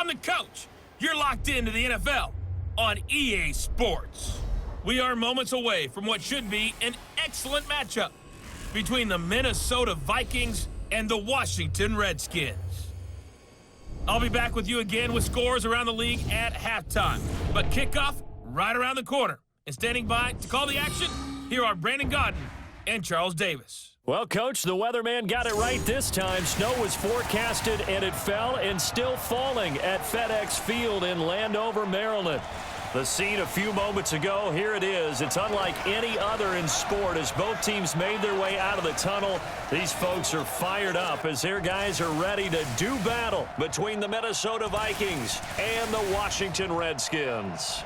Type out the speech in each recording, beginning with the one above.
I'm the coach. You're locked into the NFL on EA Sports. We are moments away from what should be an excellent matchup between the Minnesota Vikings and the Washington Redskins. I'll be back with you again with scores around the league at halftime. But kickoff right around the corner. And standing by to call the action, here are Brandon Godden and Charles Davis. Well, Coach, the weatherman got it right this time. Snow was forecasted, and it fell and still falling at FedEx Field in Landover, Maryland. The scene a few moments ago, here it is. It's unlike any other in sport as both teams made their way out of the tunnel. These folks are fired up as their guys are ready to do battle between the Minnesota Vikings and the Washington Redskins.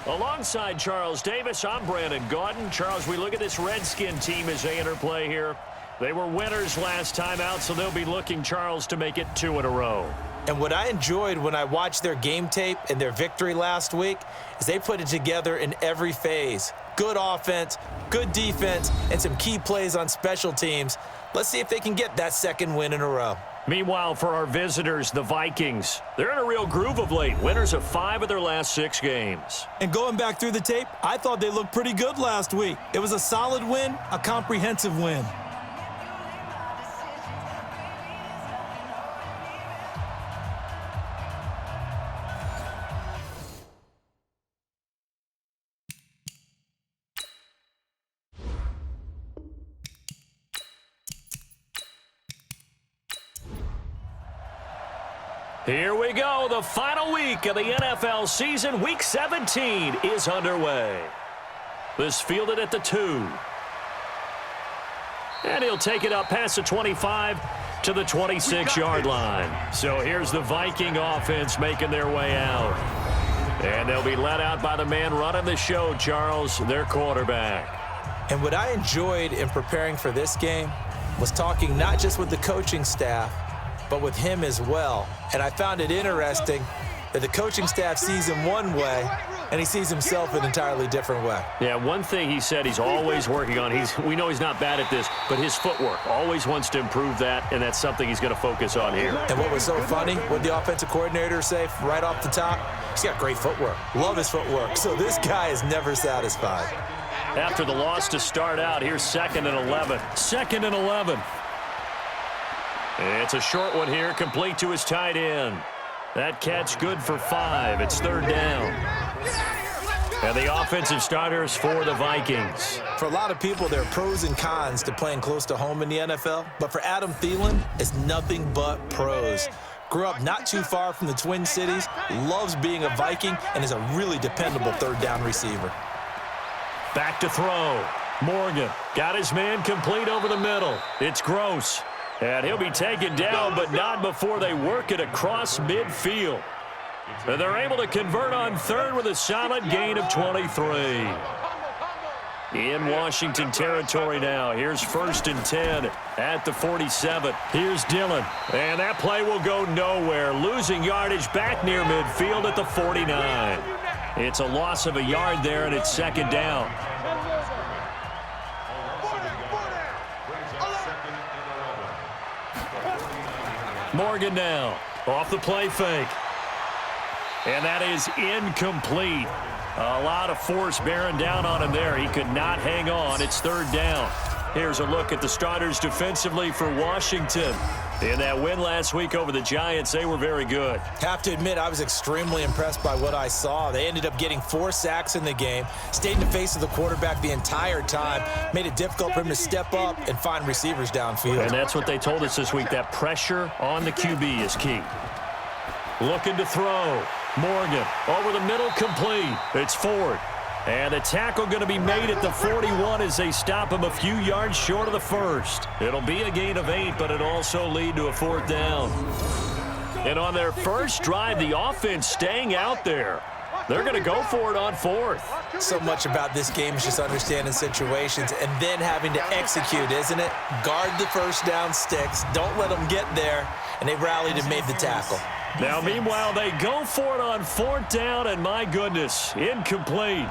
Alongside Charles Davis, I'm Brandon Gaudin. Charles, we look at this Redskin team as they interplay here. They were winners last time out, so they'll be looking, Charles, to make it 2 in a row. And what I enjoyed when I watched their game tape and their victory last week is they put it together in every phase. Good offense, good defense, and some key plays on special teams. Let's see if they can get that second win in a row. Meanwhile, for our visitors, the Vikings, they're in a real groove of late. Winners of 5 of their last 6 games. And going back through the tape, I thought they looked pretty good last week. It was a solid win, a comprehensive win. Here we go. The final week of the NFL season. Week 17 is underway. This fielded at the 2. And he'll take it up past the 25 to the 26-yard line. So here's the Viking offense making their way out. And they'll be led out by the man running the show, Charles, their quarterback. And what I enjoyed in preparing for this game was talking not just with the coaching staff, but with him as well. And I found it interesting that the coaching staff sees him one way, and he sees himself an entirely different way. Yeah, one thing he said he's always working on, we know he's not bad at this, but his footwork, always wants to improve that, and that's something he's going to focus on here. And what was so funny, what the offensive coordinator say right off the top, he's got great footwork. Love his footwork. So this guy is never satisfied. After the loss to start out, here's 2nd and 11. 2nd and 11. It's a short one here, complete to his tight end. That catch good for 5. It's 3rd down. And the offensive starters for the Vikings. For a lot of people, there are pros and cons to playing close to home in the NFL. But for Adam Thielen, it's nothing but pros. Grew up not too far from the Twin Cities, loves being a Viking, and is a really dependable 3rd down receiver. Back to throw. Morgan got his man complete over the middle. It's Gross. And he'll be taken down, but not before they work it across midfield. And they're able to convert on 3rd with a solid gain of 23. In Washington territory now. Here's 1st and 10 at the 47. Here's Dillon. And that play will go nowhere. Losing yardage back near midfield at the 49. It's a loss of a yard there, and it's 2nd down. Morgan now, off the play fake. And that is incomplete. A lot of force bearing down on him there. He could not hang on. It's 3rd down. Here's a look at the starters defensively for Washington. In that win last week over the Giants, they were very good. Have to admit, I was extremely impressed by what I saw. They ended up getting 4 sacks in the game, stayed in the face of the quarterback the entire time, made it difficult for him to step up and find receivers downfield. And that's what they told us this week, that pressure on the QB is key. Looking to throw. Morgan over the middle, complete. It's Ford. And the tackle going to be made at the 41 as they stop him a few yards short of the 1st. It'll be a gain of 8, but it'll also lead to a 4th down. And on their first drive, the offense staying out there. They're going to go for it on 4th. So much about this game is just understanding situations and then having to execute, isn't it? Guard the first down sticks. Don't let them get there. And they rallied and made the tackle. Now, meanwhile, they go for it on 4th down, and my goodness, incomplete.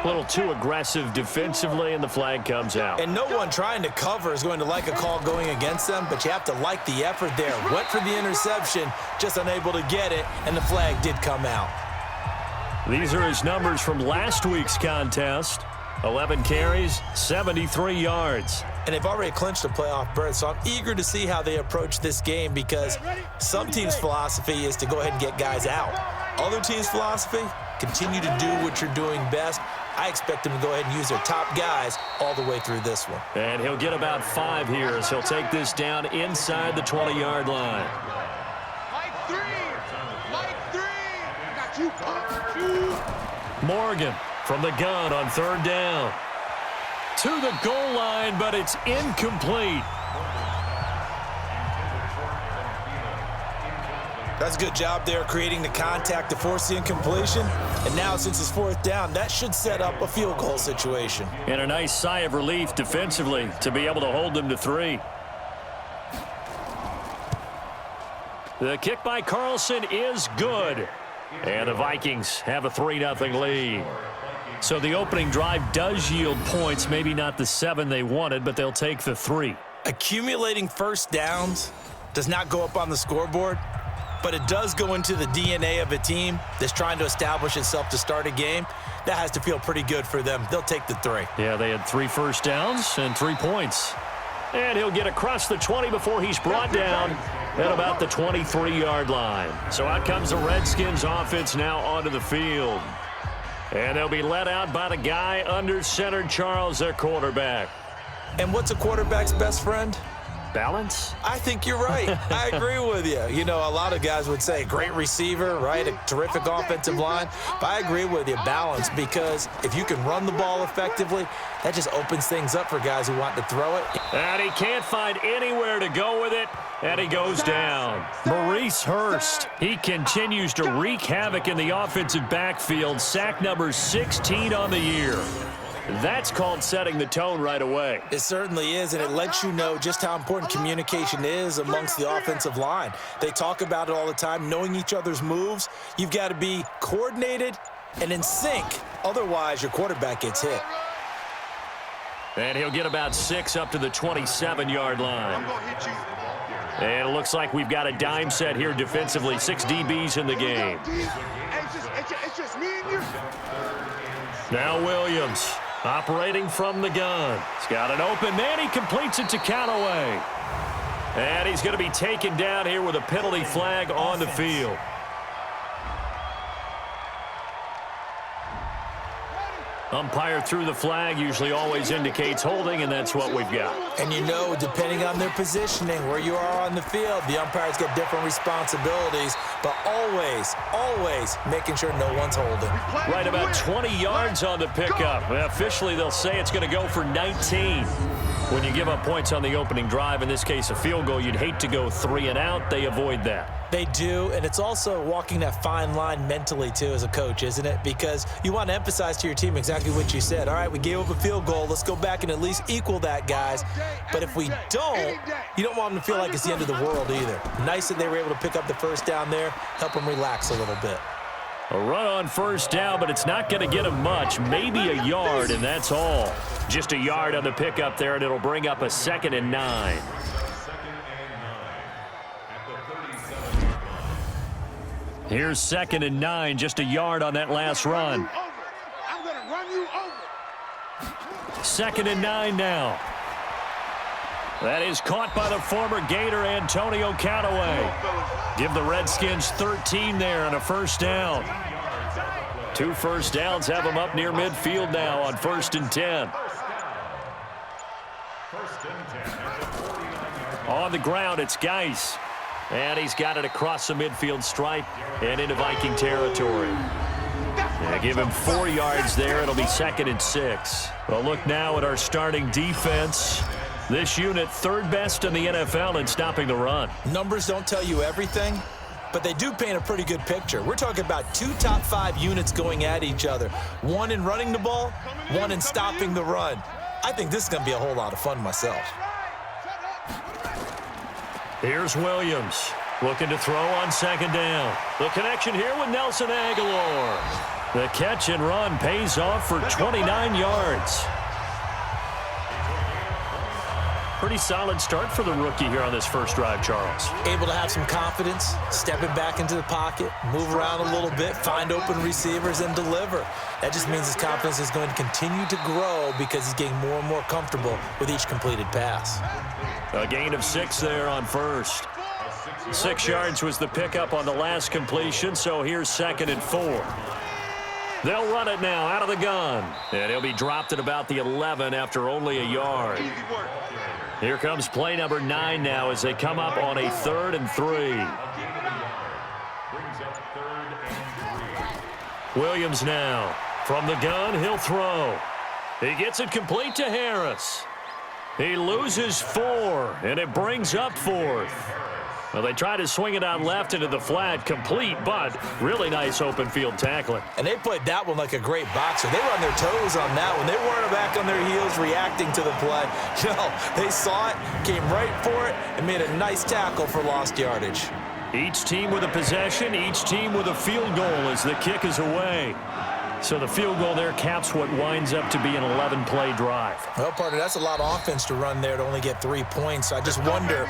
A little too aggressive defensively, and the flag comes out. And no one trying to cover is going to like a call going against them, but you have to like the effort there. Went for the interception, just unable to get it, and the flag did come out. These are his numbers from last week's contest. 11 carries, 73 yards. And they've already clinched a playoff berth, so I'm eager to see how they approach this game because some teams' philosophy is to go ahead and get guys out. Other teams' philosophy, continue to do what you're doing best. I expect them to go ahead and use their top guys all the way through this one. And he'll get about 5 here as he'll take this down inside the 20-yard line. Morgan from the gun on 3rd down. To the goal line, but it's incomplete. That's a good job there creating the contact to force the incompletion. And now since it's 4th down, that should set up a field goal situation. And a nice sigh of relief defensively to be able to hold them to 3. The kick by Carlson is good. And the Vikings have a 3-0 lead. So the opening drive does yield points, maybe not the 7 they wanted, but they'll take the 3. Accumulating first downs does not go up on the scoreboard, but it does go into the DNA of a team that's trying to establish itself to start a game. That has to feel pretty good for them. They'll take the 3. Yeah, they had 3 first downs and 3 points. And he'll get across the 20 before he's brought down at about the 23-yard line. So out comes the Redskins offense now onto the field. And they'll be let out by the guy under center, Charles, their quarterback. And what's a quarterback's best friend? Balance? I think you're right. I agree with you. You know, a lot of guys would say great receiver, right? A terrific offensive line. But I agree with you, balance, because if you can run the ball effectively, that just opens things up for guys who want to throw it. And he can't find anywhere to go with it, and he goes down. Maurice Hurst, he continues to wreak havoc in the offensive backfield. Sack number 16 on the year. That's called setting the tone right away. It certainly is, and it lets you know just how important communication is amongst the offensive line. They talk about it all the time, knowing each other's moves. You've got to be coordinated and in sync. Otherwise, your quarterback gets hit. And he'll get about 6 up to the 27-yard line. And it looks like we've got a dime set here defensively. 6 DBs in the game. It's just me and you. Now Williams. Operating from the gun. He's got an open man. He completes it to Callaway. And he's going to be taken down here with a penalty flag on the field. Umpire threw the flag, usually always indicates holding, and that's what we've got. And you know, depending on their positioning, where you are on the field, the umpires get different responsibilities, but always making sure no one's holding. Right about 20 yards on the pickup. Officially, they'll say it's going to go for 19. When you give up points on the opening drive, in this case a field goal, you'd hate to go 3 and out. They avoid that. They do, and it's also walking that fine line mentally, too, as a coach, isn't it? Because you want to emphasize to your team exactly what you said. All right, we gave up a field goal. Let's go back and at least equal that, guys. But if we don't, you don't want them to feel like it's the end of the world either. Nice that they were able to pick up the first down there, help them relax a little bit. A run on first down, but it's not going to get him much. Maybe a yard, and that's all. Just a yard on the pickup there, and it'll bring up a 2nd and 9. Here's 2nd and 9, just a yard on that last run. I'm going to run you over. 2nd and 9 now. That is caught by the former Gator, Antonio Callaway. Give the Redskins 13 there and a first down. 2 first downs have them up near midfield now on 1st and 10. On the ground, it's Geis. And he's got it across the midfield stripe and into Viking territory. Yeah, give him 4 yards there. It'll be 2nd and 6. Well, look now at our starting defense. This unit, 3rd best in the NFL in stopping the run. Numbers don't tell you everything, but they do paint a pretty good picture. We're talking about 2 top 5 units going at each other. 1 in running the ball, 1 in stopping the run. I think this is going to be a whole lot of fun myself. Here's Williams looking to throw on 2nd down. The connection here with Nelson Aguilar. The catch and run pays off for 29 yards. Pretty solid start for the rookie here on this first drive, Charles. Able to have some confidence, stepping back into the pocket, move around a little bit, find open receivers, and deliver. That just means his confidence is going to continue to grow because he's getting more and more comfortable with each completed pass. A gain of 6 there on first. 6 yards was the pickup on the last completion, so here's 2nd and 4. They'll run it now out of the gun, and he'll be dropped at about the 11 after only a yard. Here comes play number 9 now as they come up on a 3rd and 3. Williams now. From the gun, he'll throw. He gets it complete to Harris. He loses 4, and it brings up 4th. Well, they try to swing it out left into the flat, complete, but really nice open field tackling. And they played that one like a great boxer. They were on their toes on that one. They weren't back on their heels reacting to the play. No, they saw it, came right for it, and made a nice tackle for lost yardage. Each team with a possession, each team with a field goal as the kick is away. So the field goal there caps what winds up to be an 11-play drive. Well, partner, that's a lot of offense to run there to only get 3 points. I just wonder,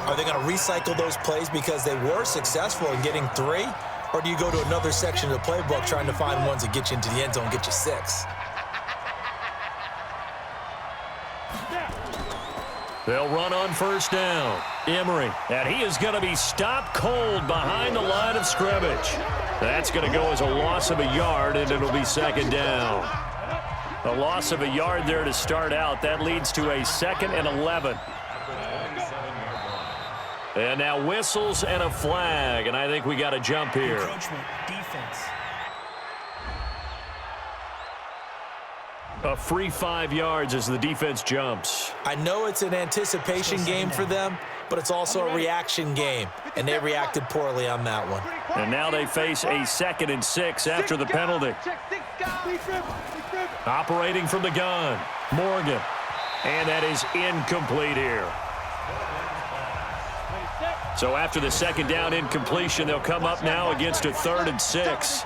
are they going to recycle those plays because they were successful in getting 3? Or do you go to another section of the playbook trying to find ones that get you into the end zone and get you 6? They'll run on first down. Emery, and he is going to be stopped cold behind the line of scrimmage. That's going to go as a loss of a yard, and it'll be 2nd down. A loss of a yard there to start out. That leads to a 2nd and 11. And now whistles and a flag, and I think we got a jump here. Encroachment, defense. A free 5 yards as the defense jumps. I know it's an anticipation game for them, but it's also a reaction game, and they reacted poorly on that one. And now they face a 2nd and 6 after the penalty. Operating from the gun, Morgan. And that is incomplete here. So after the 2nd down incompletion, they'll come up now against a 3rd and 6.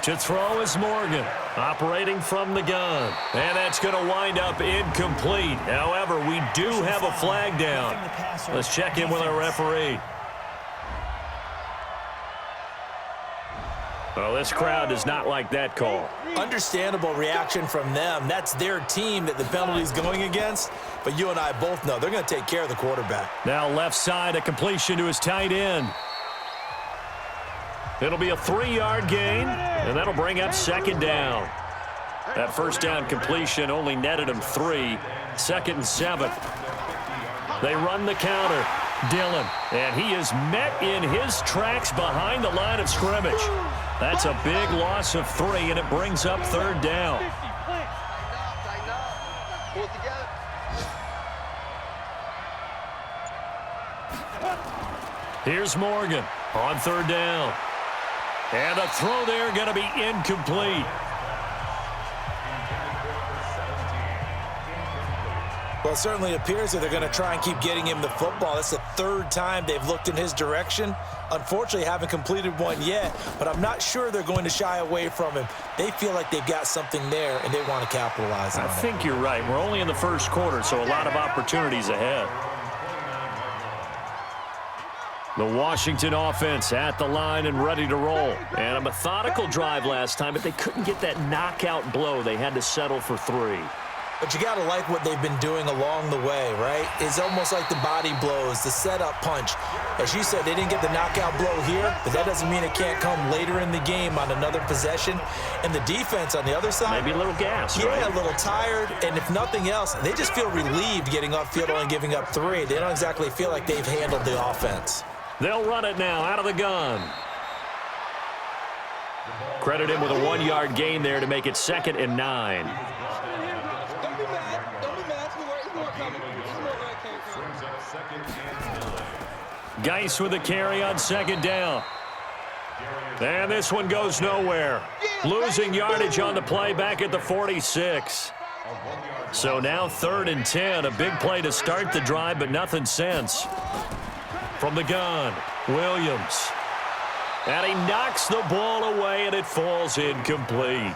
To throw is Morgan, operating from the gun. And that's going to wind up incomplete. However, we do have a flag down. Let's check in with our referee. Well, this crowd does not like that call. Understandable reaction from them. That's their team that the penalty's going against. But you and I both know they're going to take care of the quarterback. Now left side, a completion to his tight end. It'll be a 3-yard gain, and that'll bring up 2nd down. That first down completion only netted him 3. 2nd and 7. They run the counter. Dillon, and he is met in his tracks behind the line of scrimmage. That's a big loss of 3, and it brings up 3rd down. Here's Morgan on 3rd down. And a throw there going to be incomplete. Well, it certainly appears that they're going to try and keep getting him the football. That's the 3rd time they've looked in his direction. Unfortunately, haven't completed one yet, but I'm not sure they're going to shy away from him. They feel like they've got something there, and they want to capitalize on it. I think you're right. We're only in the first quarter, so a lot of opportunities ahead. The Washington offense at the line and ready to roll. And a methodical drive last time, but they couldn't get that knockout blow. They had to settle for 3. But you got to like what they've been doing along the way, right? It's almost like the body blows, the setup punch. As you said, they didn't get the knockout blow here, but that doesn't mean it can't come later in the game on another possession. And the defense on the other side. Maybe a little gas, right? Yeah, a little tired. And if nothing else, they just feel relieved getting upfield only giving up 3. They don't exactly feel like they've handled the offense. They'll run it now out of the gun. Credit him with a 1-yard gain there to make it 2nd and 9. Geis with a carry on 2nd down. And this one goes nowhere. Losing yardage on the play back at the 46. So now 3rd and 10. A big play to start the drive, but nothing since. From the gun, Williams. And he knocks the ball away, and it falls incomplete.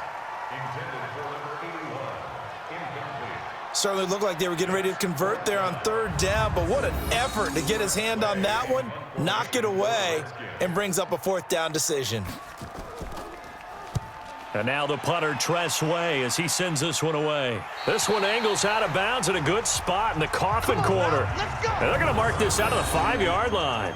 Certainly looked like they were getting ready to convert there on third down, but what an effort to get his hand on that one, knock it away, and brings up a fourth down decision. And now the punter, Tress Way, as he sends this one away. This one angles out of bounds in a good spot in the coffin corner. And they're going to mark this out of the 5-yard line.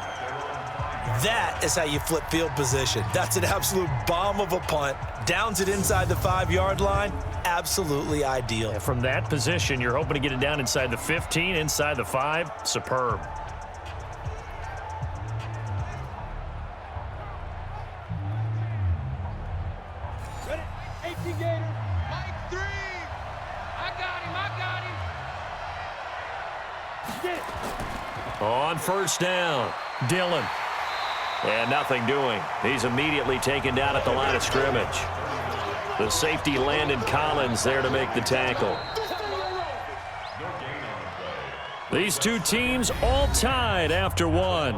That is how you flip field position. That's an absolute bomb of a punt. Downs it inside the 5-yard line. Absolutely ideal. And from that position, you're hoping to get it down inside the 15, inside the 5. Superb. Ready? 18 Gator. Mike 3. I got him. Get it. On first down, Dillon. And nothing doing. He's immediately taken down at the line of scrimmage. The safety, Landon Collins, there to make the tackle. These two teams all tied after one.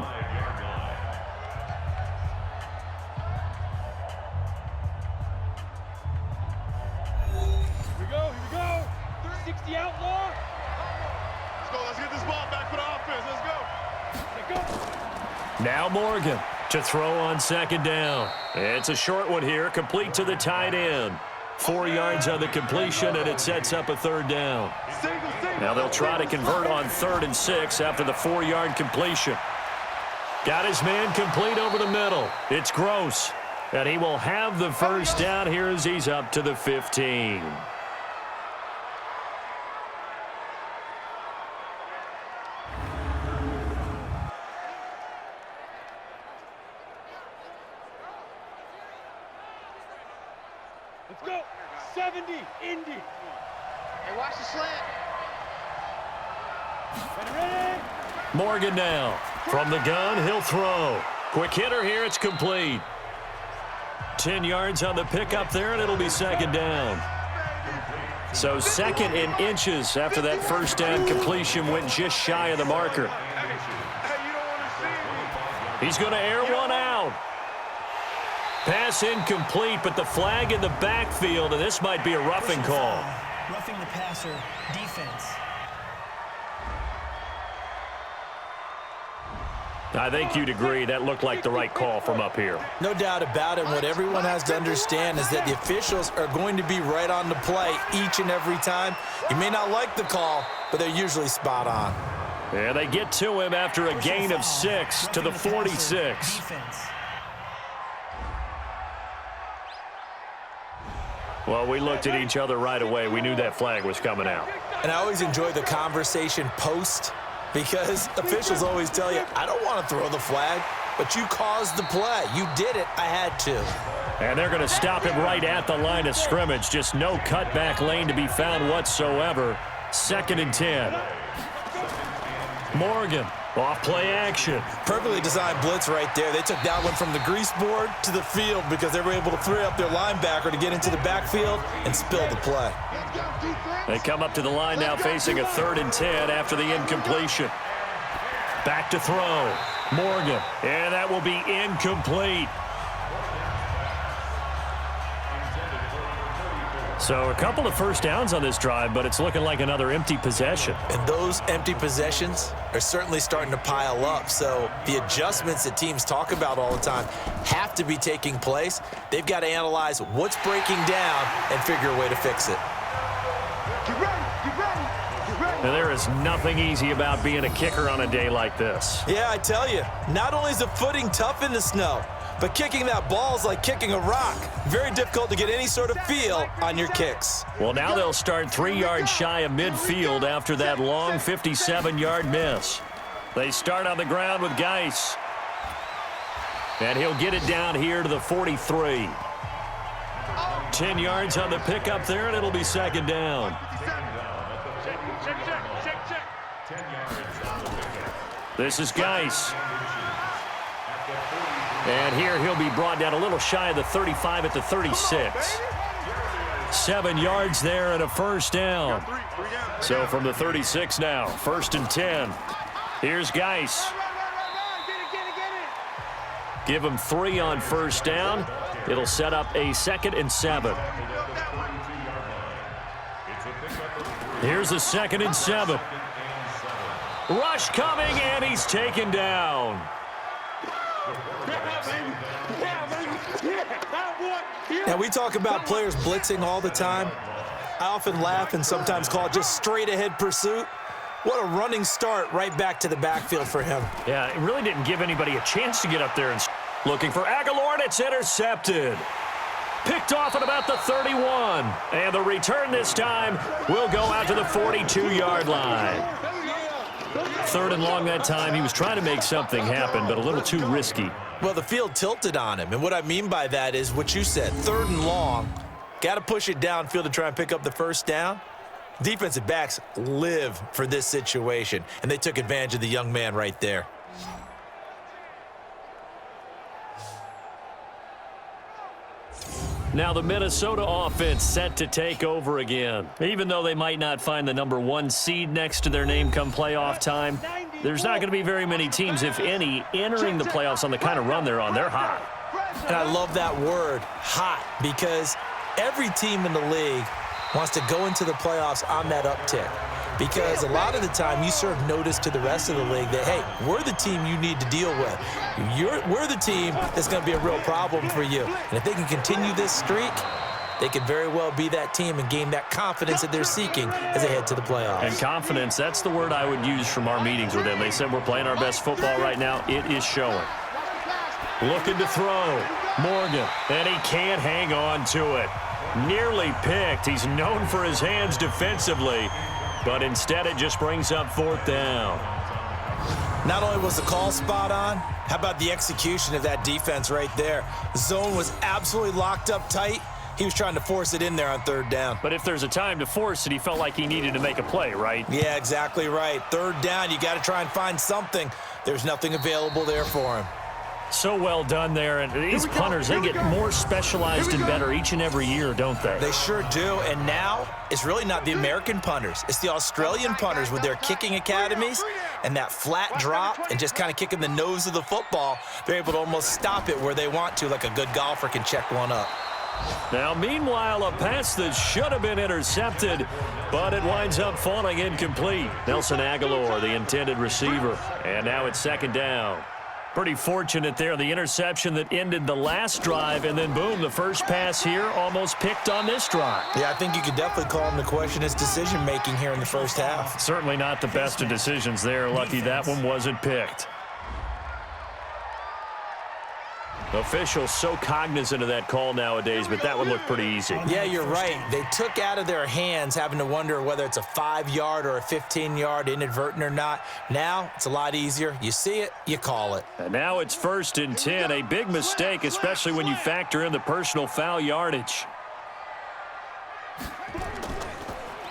Here we go. 60 outlaw. Let's get this ball back for the offense. Let's go. Now Morgan to throw on second down. It's a short one here, complete to the tight end. 4 yards on the completion, and it sets up a third down. Now they'll try to convert on 3rd and 6 after the 4-yard completion. Got his man complete over the middle. It's Gross, and he will have the first down here as he's up to the 15. Let's go. 70, Indy. Hey, watch the slant. Ready. Morgan now. From the gun, he'll throw. Quick hitter here, it's complete. 10 yards on the pickup there, and it'll be second down. So 2nd and inches after that first down completion went just shy of the marker. He's going to air one out. Pass incomplete, but the flag in the backfield, and this might be a roughing call. Roughing the passer, defense. I think you'd agree that looked like the right call from up here. No doubt about it. What everyone has to understand is that the officials are going to be right on the play each and every time. You may not like the call, but they're usually spot on. And they get to him after a gain of 6 to the 46. Well, we looked at each other right away. We knew that flag was coming out. And I always enjoy the conversation post because officials always tell you, I don't want to throw the flag, but you caused the play. You did it. I had to. And they're going to stop him right at the line of scrimmage. Just no cutback lane to be found whatsoever. 2nd and 10. Morgan, off play action. Perfectly designed blitz right there. They took that one from the grease board to the field because they were able to free up their linebacker to get into the backfield and spill the play. They come up to the line now facing a 3rd and 10 after the incompletion. Back to throw. Morgan, and that will be incomplete. So a couple of first downs on this drive, but it's looking like another empty possession. And those empty possessions are certainly starting to pile up. So the adjustments that teams talk about all the time have to be taking place. They've got to analyze what's breaking down and figure a way to fix it. Get ready. Get ready. Get ready. And there is nothing easy about being a kicker on a day like this. Yeah, I tell you, not only is the footing tough in the snow, but kicking that ball is like kicking a rock. Very difficult to get any sort of feel on your kicks. Well, now they'll start 3 yards shy of midfield after that long 57-yard miss. They start on the ground with Geis. And he'll get it down here to the 43. 10 yards on the pickup there, and it'll be second down. This is Geis. And here he'll be brought down a little shy of the 35 at the 36. 7 yards there and a first down. So from the 36 now, 1st and 10. Here's Geis. Give him 3 on first down. It'll set up a 2nd and 7. Here's a 2nd and 7. Rush coming, and he's taken down. Now, we talk about players blitzing all the time. I often laugh and sometimes call it just straight-ahead pursuit. What a running start right back to the backfield for him. Yeah, it really didn't give anybody a chance to get up there and looking for Aguilar, and it's intercepted. Picked off at about the 31. And the return this time will go out to the 42-yard line. 3rd and long that time. He was trying to make something happen, but a little too risky. Well, the field tilted on him, and what I mean by that is what you said, 3rd and long. Got to push it downfield to try and pick up the first down. Defensive backs live for this situation, and they took advantage of the young man right there. Now the Minnesota offense set to take over again. Even though they might not find the number 1 seed next to their name come playoff time, there's not going to be very many teams, if any, entering the playoffs on the kind of run they're on. They're hot. And I love that word, hot, because every team in the league wants to go into the playoffs on that uptick. Because a lot of the time you serve notice to the rest of the league that, hey, we're the team you need to deal with. We're the team that's going to be a real problem for you. And if they can continue this streak, they could very well be that team and gain that confidence that they're seeking as they head to the playoffs. And confidence, that's the word I would use from our meetings with them. They said we're playing our best football right now. It is showing. Looking to throw. Morgan, and he can't hang on to it. Nearly picked. He's known for his hands defensively, but instead it just brings up 4th down. Not only was the call spot on, how about the execution of that defense right there? Zone was absolutely locked up tight. He was trying to force it in there on 3rd down. But if there's a time to force it, he felt like he needed to make a play, right? Yeah, exactly right. 3rd down, you got to try and find something. There's nothing available there for him. So well done there, and these punters, they get more specialized and better each and every year, don't they? They sure do, and now it's really not the American punters. It's the Australian punters with their kicking academies and that flat drop and just kind of kicking the nose of the football. They're able to almost stop it where they want to, like a good golfer can check one up. Now, meanwhile, a pass that should have been intercepted, but it winds up falling incomplete. Nelson Aguilar, the intended receiver, and now it's 2nd down. Pretty fortunate there, the interception that ended the last drive, and then boom, the first pass here almost picked on this drive. Yeah, I think you could definitely call him to question his decision-making here in the first half. Certainly not the best of decisions there. Lucky that one wasn't picked. Officials so cognizant of that call nowadays, but that would look pretty easy. Yeah, you're right. They took out of their hands having to wonder whether it's a 5-yard or a 15-yard inadvertent or not. Now it's a lot easier. You see it, you call it. And now it's 1st and 10, a big mistake, especially when you factor in the personal foul yardage.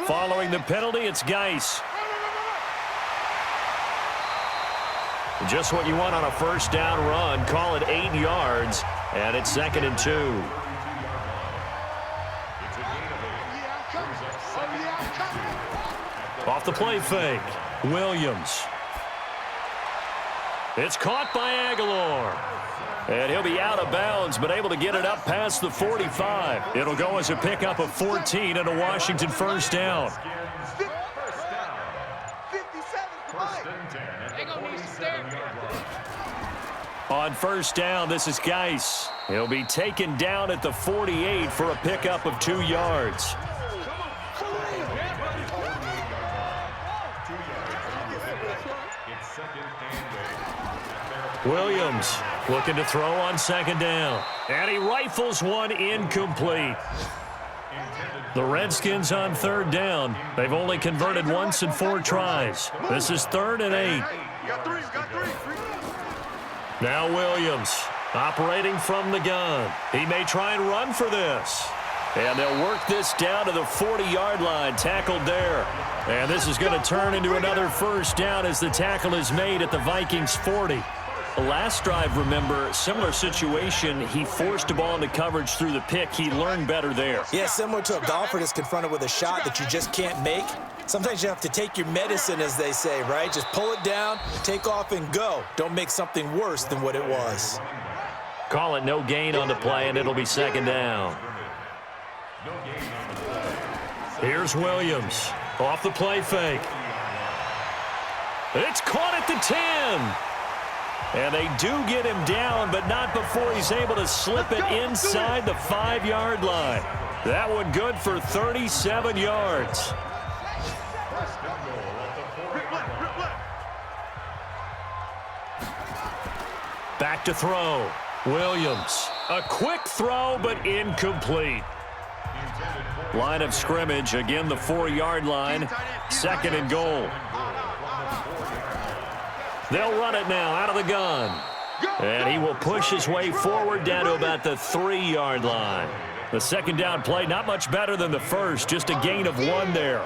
Following the penalty, it's Geis. Just what you want on a first down run. Call it 8 yards, and it's 2nd and 2. Off the play fake, Williams. It's caught by Aguilar. And he'll be out of bounds, but able to get it up past the 45. It'll go as a pickup of 14 and a Washington first down. On first down, this is Geis. He'll be taken down at the 48 for a pickup of 2 yards. Williams looking to throw on 2nd down. And he rifles one incomplete. The Redskins on 3rd down. They've only converted once in 4 tries. This is 3rd and 8. Now Williams operating from the gun. He may try and run for this. And they'll work this down to the 40-yard line. Tackled there. And this is going to turn into another first down as the tackle is made at the Vikings 40. The last drive, remember, similar situation. He forced a ball into coverage through the pick. He learned better there. Yeah, similar to a golfer that's confronted with a shot that you just can't make. Sometimes you have to take your medicine, as they say, right? Just pull it down, take off, and go. Don't make something worse than what it was. Call it no gain on the play, and it'll be second down. Here's Williams off the play fake. It's caught at the 10. And they do get him down, but not before he's able to slip it inside the 5-yard line. That one good for 37 yards. Back to throw. Williams. A quick throw, but incomplete. Line of scrimmage, again the 4-yard line. Second and goal. They'll run it now out of the gun. And he will push his way forward down to about the 3-yard line. The second down play, not much better than the first, just a gain of 1 there.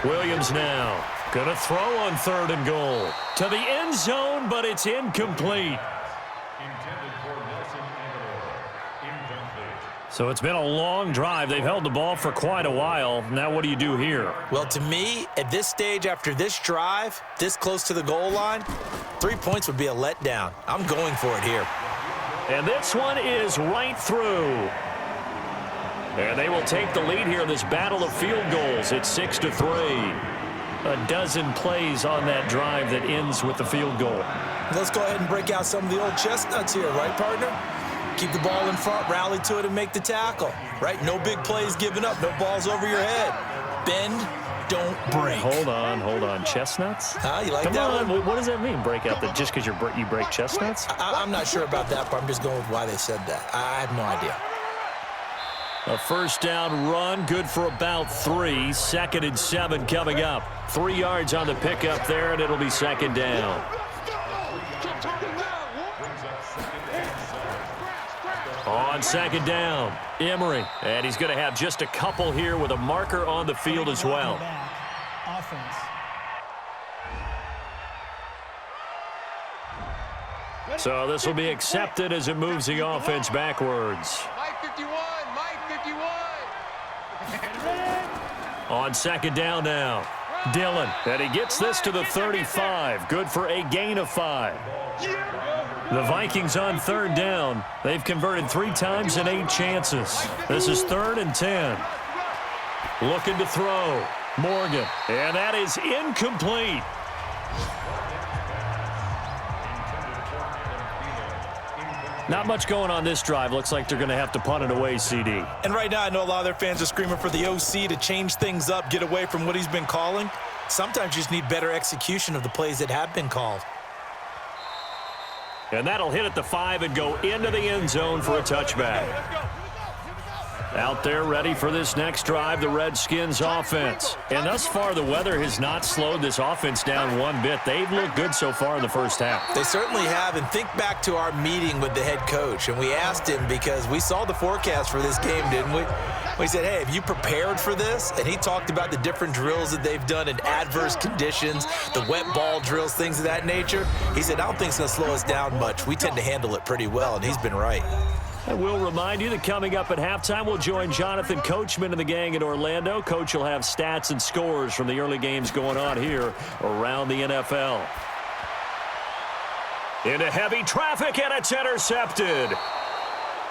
Williams now going to throw on 3rd and goal. To the end zone, but it's incomplete. So it's been a long drive. They've held the ball for quite a while. Now what do you do here? Well, to me, at this stage, after this drive, this close to the goal line, 3 points would be a letdown. I'm going for it here. And this one is right through. And they will take the lead here in this battle of field goals. It's 6-3. A dozen plays on that drive that ends with the field goal. Let's go ahead and break out some of the old chestnuts here, right, partner? Keep the ball in front, rally to it, and make the tackle, right? No big plays given up, no balls over your head. Bend, don't break. Hold on. Chestnuts? You like Come that on, one? what does that mean, break out? Just because you break chestnuts? I'm not sure about that, but I'm just going with why they said that. I have no idea. A first down run, good for about 3. 2nd and 7 coming up. 3 yards on the pickup there, and it'll be second down. On second down, Emery. And he's going to have just a couple here with a marker on the field as well. Offense. So this will be accepted as it moves the offense backwards. Mike 51, Mike 51. On second down now, Dillon. And he gets this to the 35. Good for a gain of 5. The Vikings on 3rd down. They've converted 3 times in 8 chances. This is 3rd and 10. Looking to throw. Morgan. And that is incomplete. Not much going on this drive. Looks like they're going to have to punt it away, CD. And right now, I know a lot of their fans are screaming for the OC to change things up, get away from what he's been calling. Sometimes you just need better execution of the plays that have been called. And that'll hit at the 5 and go into the end zone for a touchback. Out there ready for this next drive, the Redskins offense. And thus far, the weather has not slowed this offense down one bit. They've looked good so far in the first half. They certainly have. And think back to our meeting with the head coach. And we asked him, because we saw the forecast for this game, didn't we? We said, hey, have you prepared for this? And he talked about the different drills that they've done in adverse conditions, the wet ball drills, things of that nature. He said, I don't think it's going to slow us down much. We tend to handle it pretty well, and he's been right. I will remind you that coming up at halftime, we'll join Jonathan Coachman and the gang in Orlando. Coach will have stats and scores from the early games going on here around the NFL. Into heavy traffic, and it's intercepted.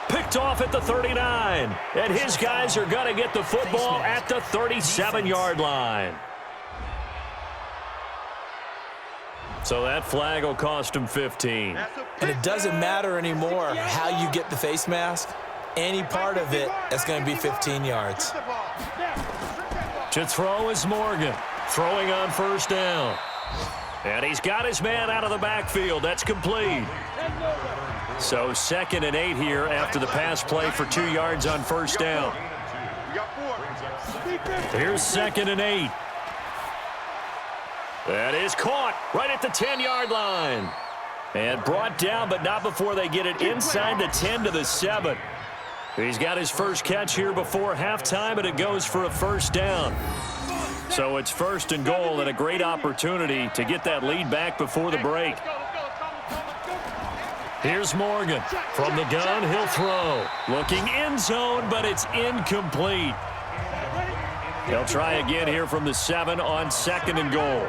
Picked off at the 39. And his guys are going to get the football at the 37-yard line. So that flag will cost him 15. And it doesn't matter anymore how you get the face mask. Any part of it, that's going to be 15 yards. To throw is Morgan. Throwing on first down. And he's got his man out of the backfield. That's complete. So 2nd and 8 here after the pass play for 2 yards on first down. Here's 2nd and 8. That is caught right at the 10-yard line. And brought down, but not before they get it inside the 10 to the 7. He's got his first catch here before halftime, and it goes for a first down. So it's 1st and goal, and a great opportunity to get that lead back before the break. Here's Morgan. From the gun, he'll throw. Looking end zone, but it's incomplete. They'll try again here from the 7 on 2nd and goal.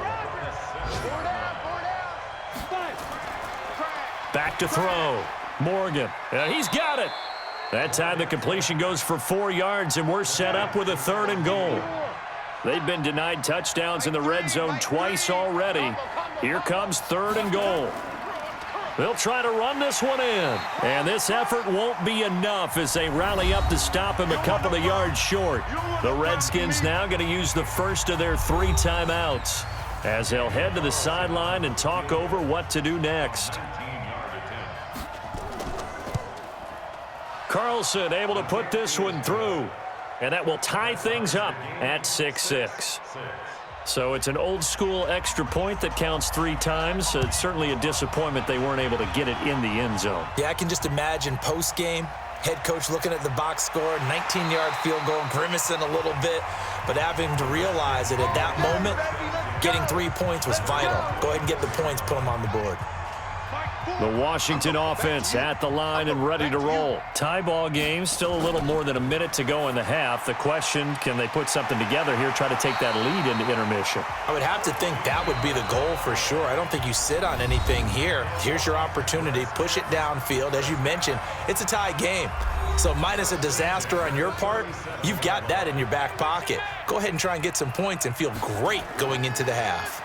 Back to throw. Morgan, and he's got it. That time the completion goes for 4 yards, and we're set up with a 3rd and goal. They've been denied touchdowns in the red zone twice already. Here comes 3rd and goal. They'll try to run this one in. And this effort won't be enough as they rally up to stop him a couple of yards short. The Redskins now going to use the first of their 3 timeouts as they'll head to the sideline and talk over what to do next. Carlson able to put this one through. And that will tie things up at 6-6. So it's an old-school extra point that counts 3 times. It's certainly a disappointment they weren't able to get it in the end zone. Yeah, I can just imagine post-game, head coach looking at the box score, 19-yard field goal, grimacing a little bit, but having to realize that at that moment, getting 3 points was vital. Go ahead and get the points, put them on the board. The Washington offense at the line and ready to roll. Tie ball game, still a little more than a minute to go in the half. The question, can they put something together here, try to take that lead into intermission? I would have to think that would be the goal for sure. I don't think you sit on anything here. Here's your opportunity. Push it downfield. As you mentioned, it's a tie game. So minus a disaster on your part, you've got that in your back pocket. Go ahead and try and get some points and feel great going into the half.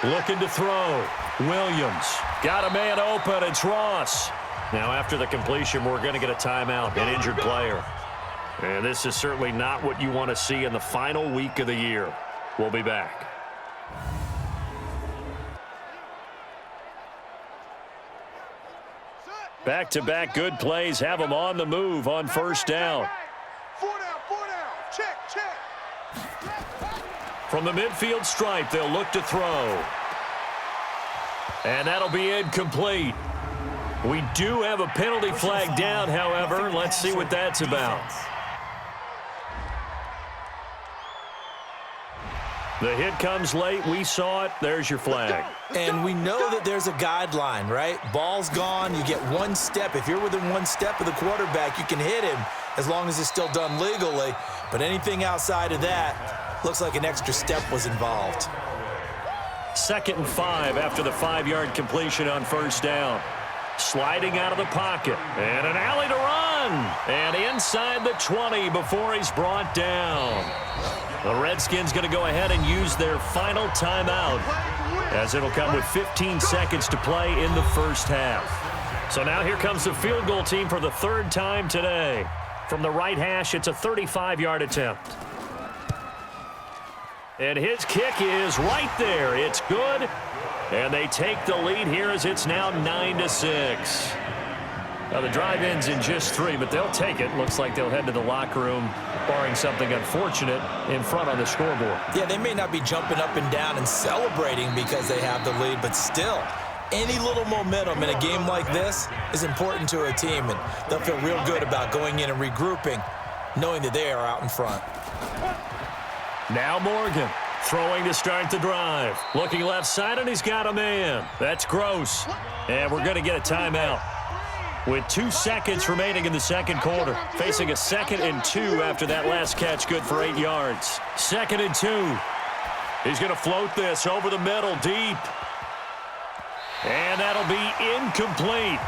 Looking to throw. Williams. Got a man open. It's Ross. Now after the completion, we're going to get a timeout, an injured player. And this is certainly not what you want to see in the final week of the year. We'll be back. Back-to-back good plays have them on the move on first down. 4 down. Check. From the midfield stripe, they'll look to throw. And that'll be incomplete. We do have a penalty flag down, however. Let's see what that's about. The hit comes late. We saw it. There's your flag. And we know that there's a guideline, right? Ball's gone. You get 1 step. If you're within 1 step of the quarterback, you can hit him as long as it's still done legally. But anything outside of that, looks like an extra step was involved. 2nd and 5 after the 5-yard completion on first down. Sliding out of the pocket. And an alley to run. And inside the 20 before he's brought down. The Redskins going to go ahead and use their final timeout, as it'll come with 15 seconds to play in the first half. So now here comes the field goal team for the 3rd time today. From the right hash, it's a 35-yard attempt. And his kick is right there. It's good. And they take the lead here as it's now 9-6. Now the drive ends in just 3, but they'll take it. Looks like they'll head to the locker room, barring something unfortunate, in front on the scoreboard. Yeah, they may not be jumping up and down and celebrating because they have the lead, but still, any little momentum in a game like this is important to a team, and they'll feel real good about going in and regrouping, knowing that they are out in front. Now Morgan throwing to start the drive. Looking left side, and he's got a man. That's Gross. And we're going to get a timeout with 2 seconds remaining in the second quarter. Facing a 2nd and 2 after that last catch, good for 8 yards. 2nd and 2. He's going to float this over the middle, deep. And that'll be incomplete.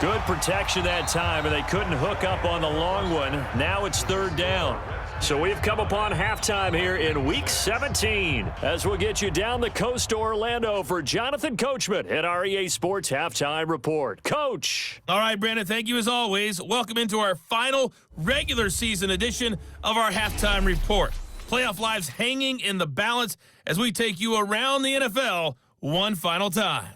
Good protection that time, and they couldn't hook up on the long one. Now it's 3rd down. So we've come upon halftime here in Week 17 as we'll get you down the coast to Orlando for Jonathan Coachman at our EA Sports Halftime Report. Coach. All right, Brandon, thank you as always. Welcome into our final regular season edition of our Halftime Report. Playoff lives hanging in the balance as we take you around the NFL one final time.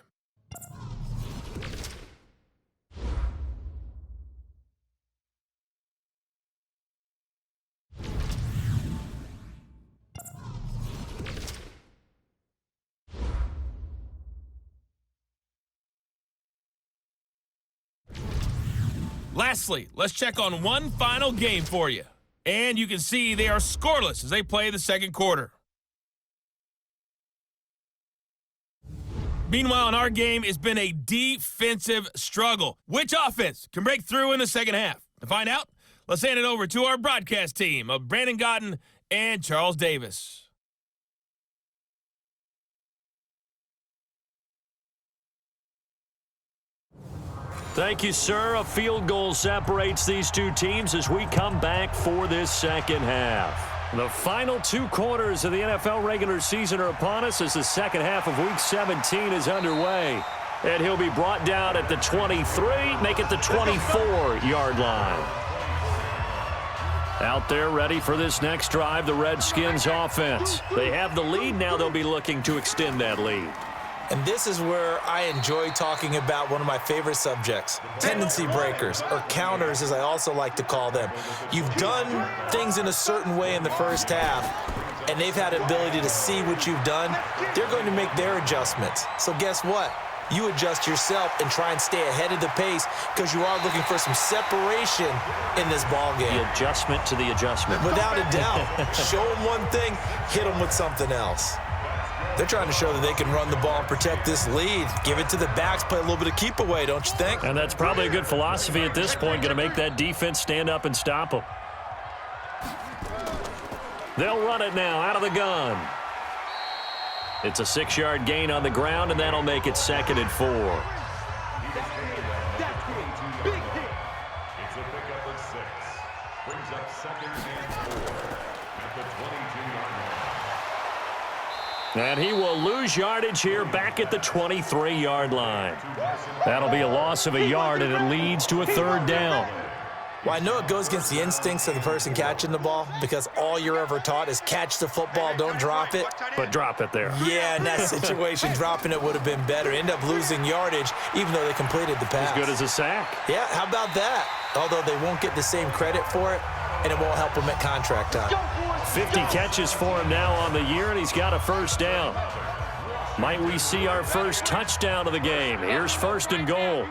Lastly, let's check on one final game for you. And you can see they are scoreless as they play the second quarter. Meanwhile, in our game, it's been a defensive struggle. Which offense can break through in the second half? To find out, let's hand it over to our broadcast team of Brandon Gotten and Charles Davis. Thank you, sir. A field goal separates these two teams as we come back for this second half. The final 2 quarters of the NFL regular season are upon us as the second half of Week 17 is underway. And he'll be brought down at the 23, make it the 24-yard line. Out there ready for this next drive, the Redskins offense. They have the lead. Now they'll be looking to extend that lead. And this is where I enjoy talking about one of my favorite subjects, tendency breakers, or counters as I also like to call them. You've done things in a certain way in the first half, and they've had the ability to see what you've done. They're going to make their adjustments. So guess what? You adjust yourself and try and stay ahead of the pace because you are looking for some separation in this ball game. The adjustment to the adjustment. Without a doubt. Show them one thing, hit them with something else. They're trying to show that they can run the ball and protect this lead. Give it to the backs, play a little bit of keep away, don't you think? And that's probably a good philosophy at this point, going to make that defense stand up and stop them. They'll run it now out of the gun. It's a 6-yard gain on the ground, and that'll make it 2nd and 4. It's a pickup of 6. Brings up 2nd and 4 at the 22-yard line. And he will lose yardage here back at the 23-yard line. That'll be a loss of a yard, and it leads to a 3rd down. Well, I know it goes against the instincts of the person catching the ball because all you're ever taught is catch the football, don't drop it. But drop it there. Yeah, in that situation, dropping it would have been better. End up losing yardage even though they completed the pass. As good as a sack. Yeah, how about that? Although they won't get the same credit for it, and it won't help him at contract time. 50 catches for him now on the year, and he's got a 1st down. Might we see our first touchdown of the game? Here's 1st and goal.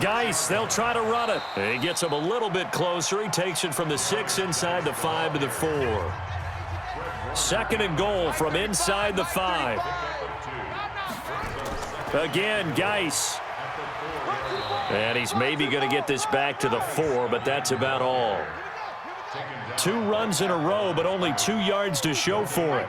Geis, they'll try to run it. He gets him a little bit closer. He takes it from the 6 inside the 5 to the 4. 2nd and goal from inside the 5. Again, Geis. And he's maybe going to get this back to the 4, but that's about all. 2 runs in a row, but only 2 yards to show for it.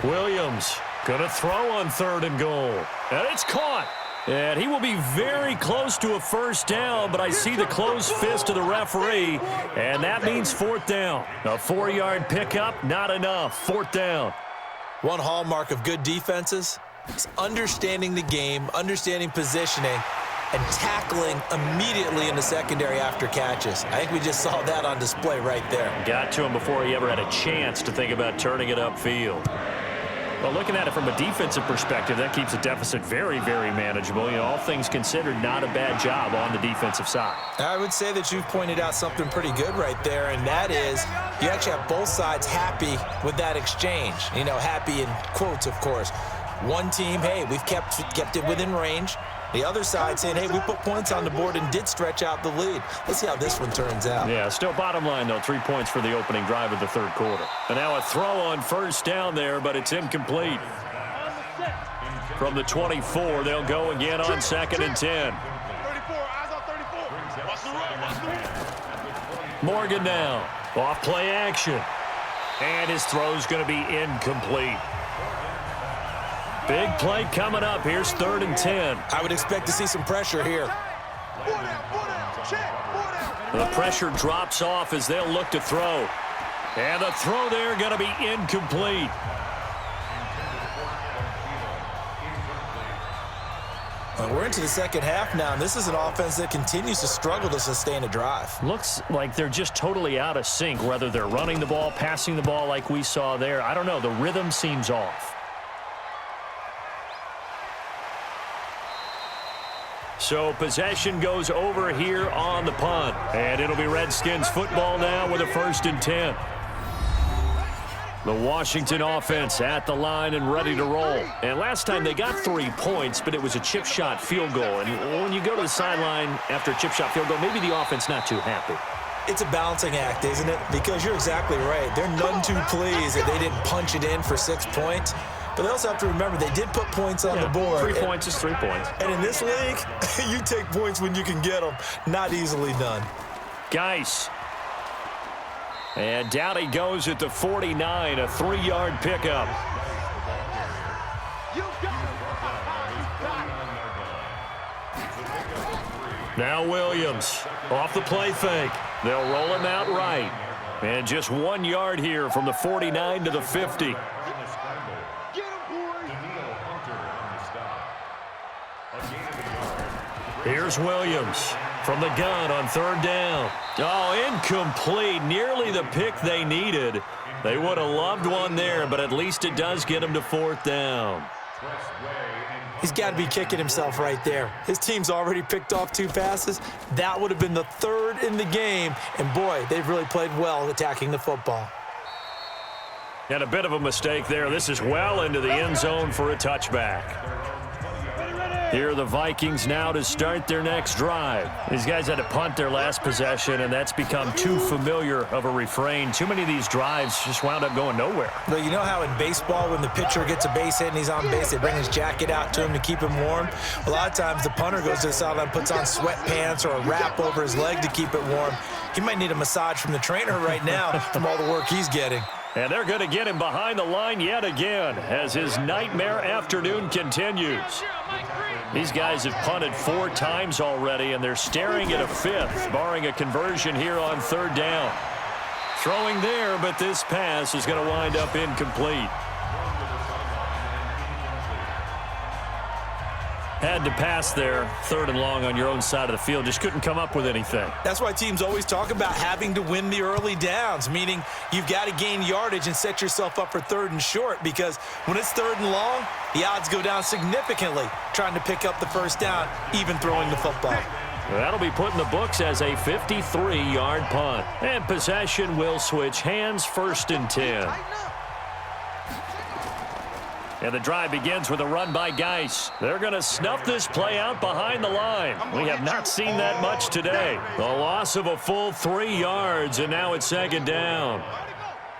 Williams going to throw on 3rd and goal. And it's caught. And he will be very close to a 1st down, but I see the closed fist of the referee, and that means 4th down. A 4-yard pickup, not enough. 4th down. One hallmark of good defenses is understanding the game, understanding positioning, and tackling immediately in the secondary after catches. I think we just saw that on display right there. Got to him before he ever had a chance to think about turning it upfield. Well, looking at it from a defensive perspective, that keeps the deficit very, very manageable. You know, all things considered, not a bad job on the defensive side. I would say that you've pointed out something pretty good right there, and that is you actually have both sides happy with that exchange. You know, happy in quotes, of course. One team, hey, we've kept it within range. The other side saying, hey, we put points on the board and did stretch out the lead. Let's see how this one turns out. Yeah, still bottom line, though, 3 points for the opening drive of the 3rd quarter. And now a throw on 1st down there, but it's incomplete. From the 24, they'll go again on 2nd and 10. 34, eyes on 34. Watch the run, watch the run. Morgan now, off play action. And his throw's going to be incomplete. Big play coming up. Here's 3rd and 10. I would expect to see some pressure here. The pressure drops off as they'll look to throw. And the throw there going to be incomplete. Well, we're into the second half now, and this is an offense that continues to struggle to sustain a drive. Looks like they're just totally out of sync, whether they're running the ball, passing the ball like we saw there. I don't know. The rhythm seems off. So possession goes over here on the punt. And it'll be Redskins football now with a 1st and 10. The Washington offense at the line and ready to roll. And last time they got 3 points, but it was a chip shot field goal. And when you go to the sideline after a chip shot field goal, maybe the offense not too happy. It's a balancing act, isn't it? Because you're exactly right. They're none too pleased that they didn't punch it in for 6 points. But they also have to remember they did put points on the board. 3 points is 3 points. And in this league, you take points when you can get them. Not easily done. Geis. And down he goes at the 49, a 3-yard pickup. Now Williams off the play fake. They'll roll him out right. And just 1 yard here from the 49 to the 50. Here's Williams from the gun on 3rd down. Oh, incomplete. Nearly the pick they needed. They would have loved one there, but at least it does get them to 4th down. He's got to be kicking himself right there. His team's already picked off 2 passes. That would have been the 3rd in the game. And, boy, they've really played well attacking the football. And a bit of a mistake there. This is well into the end zone for a touchback. Here are the Vikings now to start their next drive. These guys had to punt their last possession, and that's become too familiar of a refrain. Too many of these drives just wound up going nowhere. But you know how in baseball, when the pitcher gets a base hit and he's on base, they bring his jacket out to him to keep him warm? A lot of times the punter goes to the sideline, puts on sweatpants or a wrap over his leg to keep it warm. He might need a massage from the trainer right now from all the work he's getting. And they're going to get him behind the line yet again as his nightmare afternoon continues. These guys have punted 4 times already, and they're staring at a 5th, barring a conversion here on 3rd down. Throwing there, but this pass is going to wind up incomplete. Had to pass there, 3rd and long on your own side of the field. Just couldn't come up with anything. That's why teams always talk about having to win the early downs, meaning you've got to gain yardage and set yourself up for 3rd and short, because when it's 3rd and long, the odds go down significantly trying to pick up the 1st down, even throwing the football. That'll be put in the books as a 53-yard punt. And possession will switch hands, 1st and 10. And the drive begins with a run by Geis. They're going to snuff this play out behind the line. We have not seen that much today. The loss of a full 3 yards, and now it's 2nd down.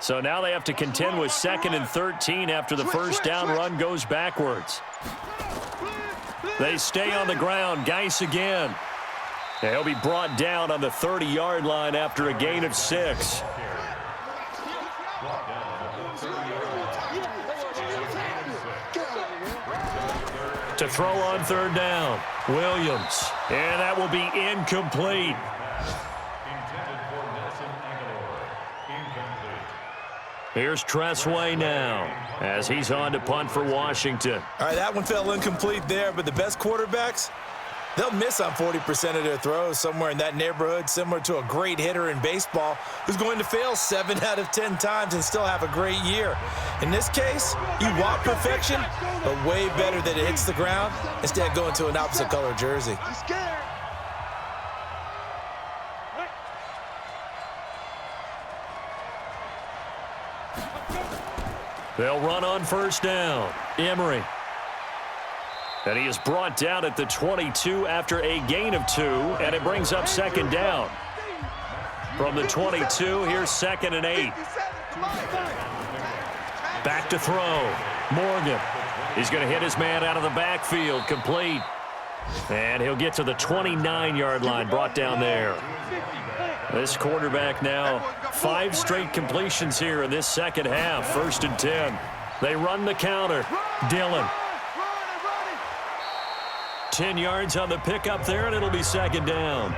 So now they have to contend with 2nd and 13 after the 1st down run goes backwards. They stay on the ground. Geis again. And he'll be brought down on the 30-yard line after a gain of 6. To throw on 3rd down, Williams. And that will be incomplete. Here's Tressway now as he's on to punt for Washington. All right, that one fell incomplete there, but the best quarterbacks, they'll miss on 40% of their throws, somewhere in that neighborhood, similar to a great hitter in baseball who's going to fail 7 out of 10 times and still have a great year. In this case, you want perfection, but way better that it hits the ground instead of going to an opposite color jersey. They'll run on 1st down. Emery. And he is brought down at the 22 after a gain of 2, and it brings up 2nd down. From the 22, here's 2nd and 8. Back to throw. Morgan. He's going to hit his man out of the backfield. Complete. And he'll get to the 29-yard line, brought down there. This quarterback now 5 straight completions here in this 2nd half. 1st and 10. They run the counter. Dillon. 10 yards on the pickup there, and it'll be 2nd down.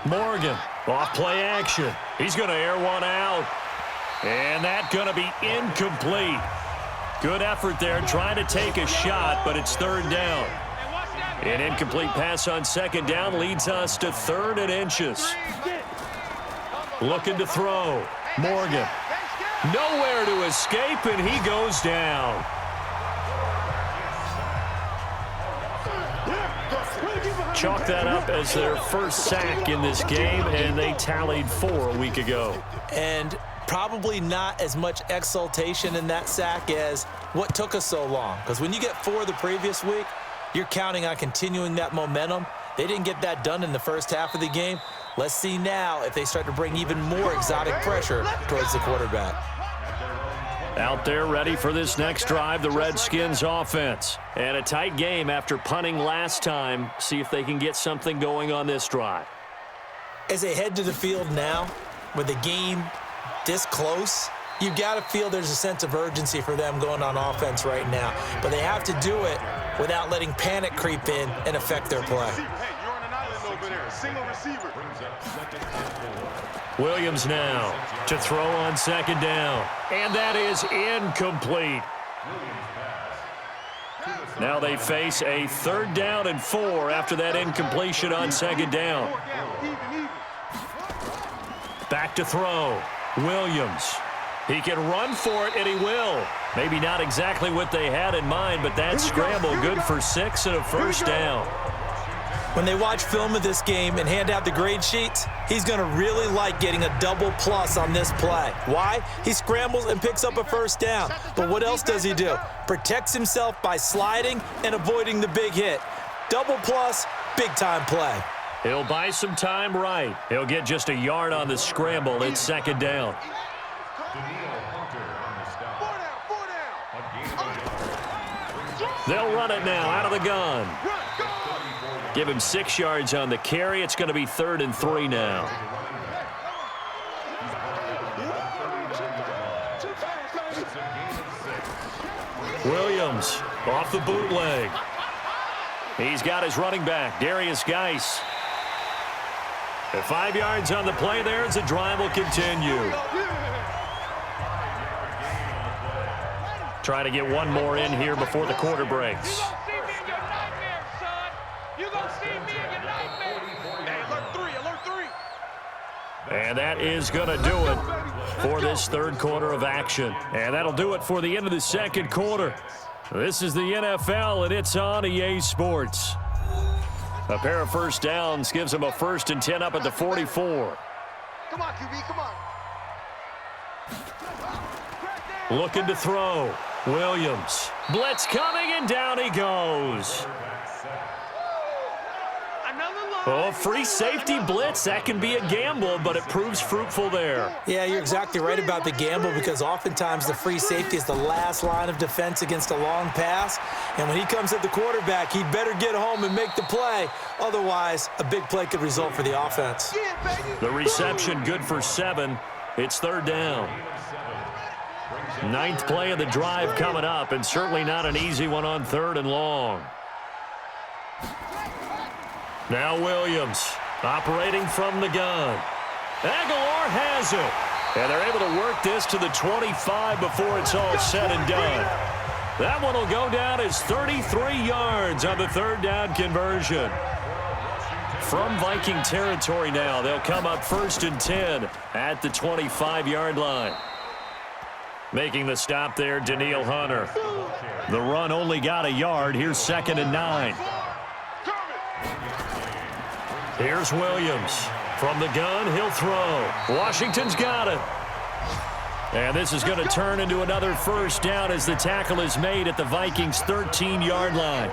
Morgan, off play action. He's going to air one out. And that's going to be incomplete. Good effort there, trying to take a shot, but it's 3rd down. An incomplete pass on 2nd down leads us to 3rd and inches. Looking to throw. Morgan. Nowhere to escape, and he goes down. Chalk that up as their first sack in this game, and they tallied 4 a week ago. And probably not as much exultation in that sack as what took us so long. Because when you get 4 the previous week, you're counting on continuing that momentum. They didn't get that done in the first half of the game. Let's see now if they start to bring even more exotic pressure towards the quarterback. Out there ready for this next drive, the Redskins offense. And a tight game after punting last time. See if they can get something going on this drive. As they head to the field now, with the game this close, You got to feel there's a sense of urgency for them going on offense right now. But they have to do it without letting panic creep in and affect their play. Hey, you're on an island over there. Single receiver. Williams now to throw on second down. And that is incomplete. Now they face a 3rd down and 4 after that incompletion on second down. Back to throw. Williams. He can run for it, and he will. Maybe not exactly what they had in mind, but that scramble good for 6 and a first down. When they watch film of this game and hand out the grade sheets, he's going to really like getting a double plus on this play. Why? He scrambles and picks up a first down. But what else does he do? Protects himself by sliding and avoiding the big hit. Double plus, big-time play. He'll buy some time right. He'll get just a yard on the scramble. It's second down. They'll run it now out of the gun. Give him 6 yards on the carry. It's going to be 3rd and 3 now. Williams off the bootleg. He's got his running back, Darius Geis. At 5 yards on the play there as the drive will continue. Trying to get one more in here before the quarter breaks. And that is going to do it for this 3rd quarter of action. And that'll do it for the end of the 2nd quarter. This is the NFL, and it's on EA Sports. A pair of first downs gives them a 1st and 10 up at the 44. Come on, QB, come on. Looking to throw. Williams. Blitz coming, and down he goes. Oh, free safety blitz. That can be a gamble, but it proves fruitful there. Yeah, you're exactly right about the gamble because oftentimes the free safety is the last line of defense against a long pass. And when he comes at the quarterback, he'd better get home and make the play. Otherwise, a big play could result for the offense. The reception good for 7. It's 3rd down. 9th play of the drive coming up, and certainly not an easy one on 3rd and long. Now Williams operating from the gun. Aguilar has it. And they're able to work this to the 25 before it's all said and done. That one will go down as 33 yards on the 3rd down conversion. From Viking territory now, they'll come up 1st and 10 at the 25-yard line. Making the stop there, Daniil Hunter. The run only got a yard. Here's 2nd and 9. Here's Williams. From the gun, he'll throw. Washington's got it. And this is going to turn into another first down as the tackle is made at the Vikings' 13-yard line.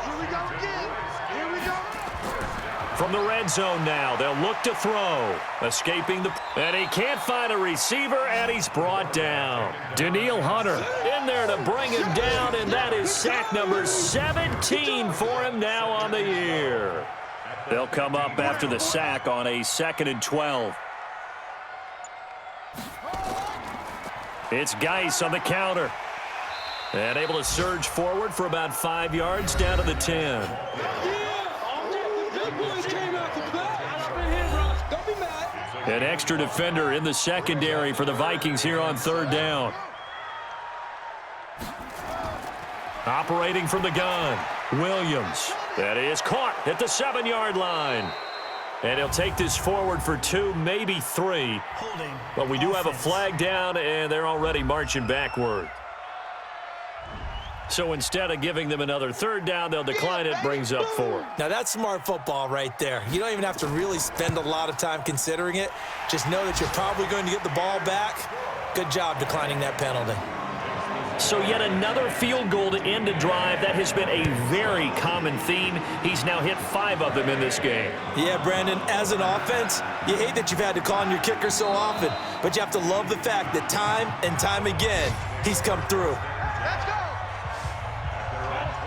From the red zone now, they'll look to throw. Escaping the... And he can't find a receiver, and he's brought down. Daniil Hunter in there to bring him down, and that is sack number 17 for him now on the year. They'll come up after the sack on a 2nd and 12. It's Geis on the counter. And able to surge forward for about 5 yards down to the 10. An extra defender in the secondary for the Vikings here on 3rd down. Operating from the gun, Williams. That is caught at the 7-yard line. And he'll take this forward for 2, maybe 3. Holding. But we do have a flag down, and they're already marching backward. So instead of giving them another 3rd down, they'll decline it, brings up 4. Now that's smart football right there. You don't even have to really spend a lot of time considering it. Just know that you're probably going to get the ball back. Good job declining that penalty. So yet another field goal to end a drive. That has been a very common theme. He's now hit 5 of them in this game. Yeah, Brandon, as an offense, you hate that you've had to call on your kicker so often, but you have to love the fact that time and time again, he's come through. Let's go.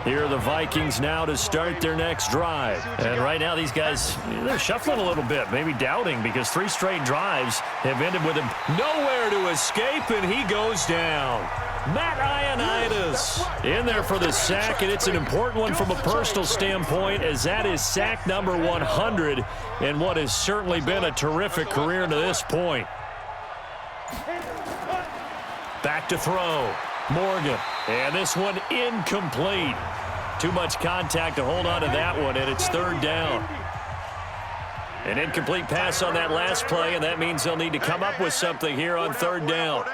Here are the Vikings now to start their next drive. And right now these guys, they're shuffling a little bit, maybe doubting, because 3 straight drives have ended with him nowhere to escape, and he goes down. Matt Ioannidis in there for the sack, and it's an important one from a personal standpoint, as that is sack number 100 in what has certainly been a terrific career to this point. Back to throw. Morgan. And this one incomplete. Too much contact to hold on to that one, and it's 3rd down. An incomplete pass on that last play, and that means they'll need to come up with something here on 3rd down.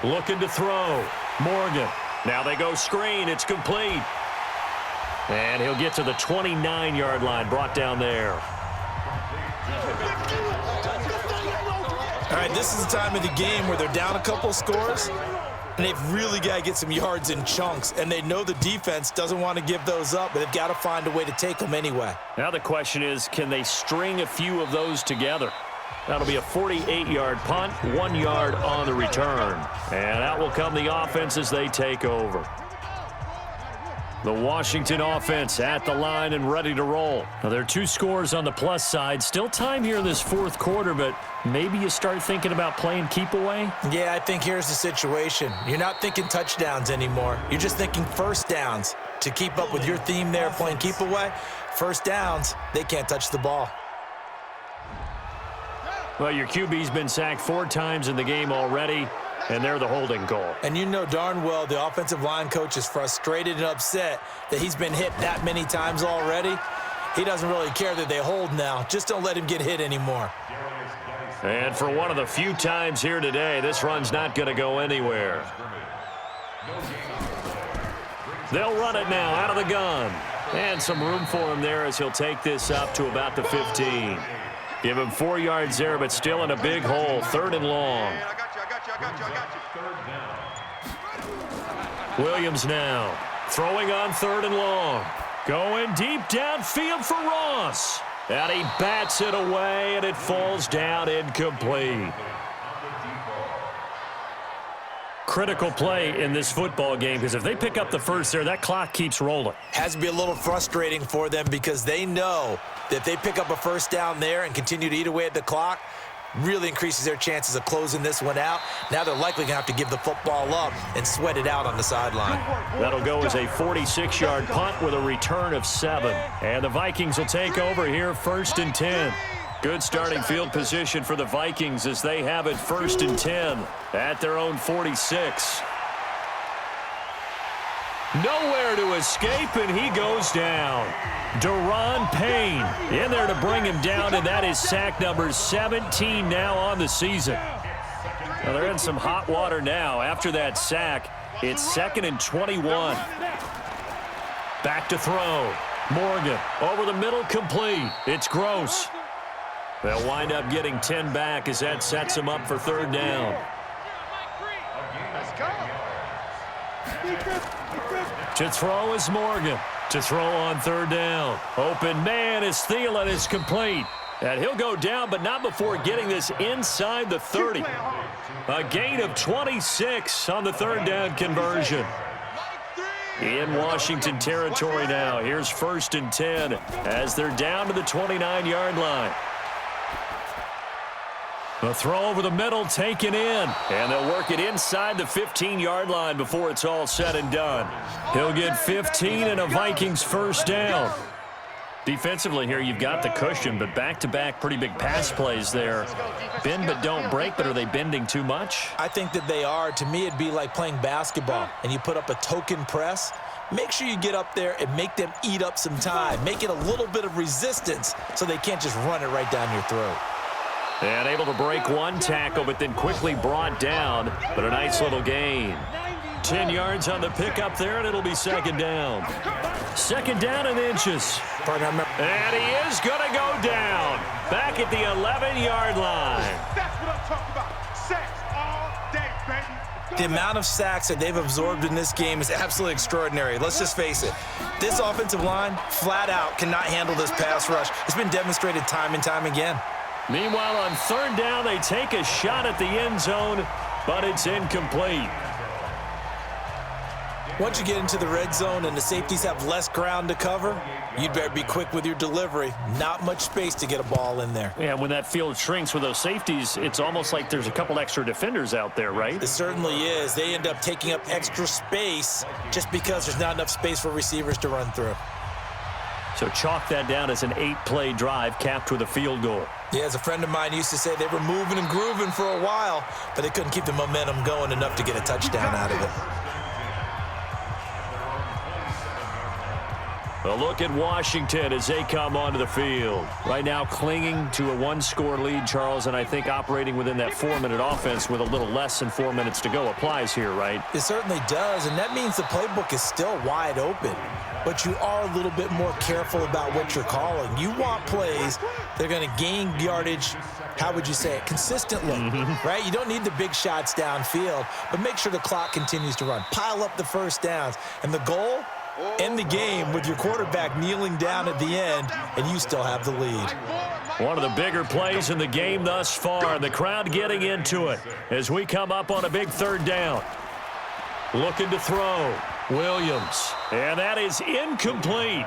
Looking to throw. Morgan. Now they go screen. It's complete. And he'll get to the 29-yard line, brought down there. All right, this is the time of the game where they're down a couple scores, and they've really got to get some yards in chunks, and they know the defense doesn't want to give those up, but they've got to find a way to take them anyway. Now the question is, can they string a few of those together? That'll be a 48-yard punt, 1 yard on the return. And out will come the offense as they take over. The Washington offense at the line and ready to roll. Now, there are 2 scores on the plus side. Still time here in this 4th quarter, but maybe you start thinking about playing keep away? Yeah, I think here's the situation. You're not thinking touchdowns anymore. You're just thinking first downs. To keep up with your theme there, playing keep away, first downs, they can't touch the ball. Well, your QB's been sacked 4 times in the game already, and they're the holding goal. And you know darn well the offensive line coach is frustrated and upset that he's been hit that many times already. He doesn't really care that they hold now. Just don't let him get hit anymore. And for one of the few times here today, this run's not going to go anywhere. They'll run it now out of the gun. And some room for him there as he'll take this up to about the 15. Give him 4 yards there, but still in a big hole. 3rd and long. Williams now throwing on 3rd and long. Going deep downfield for Ross. And he bats it away, and it falls down incomplete. Critical play in this football game, because if they pick up the first there, that clock keeps rolling. Has to be a little frustrating for them because they know that if they pick up a first down there and continue to eat away at the clock, really increases their chances of closing this one out. Now they're likely going to have to give the football up and sweat it out on the sideline. That'll go as a 46-yard punt with a return of 7. And the Vikings will take over here 1st and 10. Good starting field position for the Vikings as they have it 1st and 10 at their own 46. Nowhere to escape, and he goes down. Deron Payne in there to bring him down, and that is sack number 17 now on the season. Well, they're in some hot water now. After that sack, it's 2nd and 21. Back to throw. Morgan over the middle, complete. It's Gross. They'll wind up getting 10 back as that sets them up for 3rd down. To throw is Morgan. To throw on 3rd down. Open man is Thielen. Is complete. And he'll go down, but not before getting this inside the 30. A gain of 26 on the 3rd down conversion. In Washington territory now. Here's 1st and 10 as they're down to the 29-yard line. A throw over the middle taken in. And they'll work it inside the 15-yard line before it's all said and done. He'll get 15 and a Vikings 1st down. Defensively here, you've got the cushion, but back-to-back pretty big pass plays there. Bend but don't break, but are they bending too much? I think that they are. To me, it'd be like playing basketball, and you put up a token press. Make sure you get up there and make them eat up some time. Make it a little bit of resistance so they can't just run it right down your throat. And able to break one tackle, but then quickly brought down. But a nice little gain. 10 yards on the pickup there, and it'll be 2nd down. 2nd down and inches. And he is going to go down. Back at the 11-yard line. That's what I'm talking about. Sacks all day, baby. The amount of sacks that they've absorbed in this game is absolutely extraordinary. Let's just face it. This offensive line, flat out, cannot handle this pass rush. It's been demonstrated time and time again. Meanwhile, on 3rd down, they take a shot at the end zone, but it's incomplete. Once you get into the red zone and the safeties have less ground to cover, you'd better be quick with your delivery. Not much space to get a ball in there. Yeah, when that field shrinks with those safeties, it's almost like there's a couple extra defenders out there, right? It certainly is. They end up taking up extra space just because there's not enough space for receivers to run through. So chalk that down as an 8-play drive capped with a field goal. Yeah, as a friend of mine used to say, they were moving and grooving for a while, but they couldn't keep the momentum going enough to get a touchdown out of it. A look at Washington as they come onto the field. Right now clinging to a one-score lead, Charles, and I think operating within that 4-minute offense with a little less than 4 minutes to go applies here, right? It certainly does, and that means the playbook is still wide open. But you are a little bit more careful about what you're calling. You want plays that are going to gain yardage, how would you say it, consistently, right? You don't need the big shots downfield, but make sure the clock continues to run. Pile up the first downs. And the goal, end the game with your quarterback kneeling down at the end, and you still have the lead. One of the bigger plays in the game thus far. The crowd getting into it as we come up on a big third down. Looking to throw. Williams. And that is incomplete.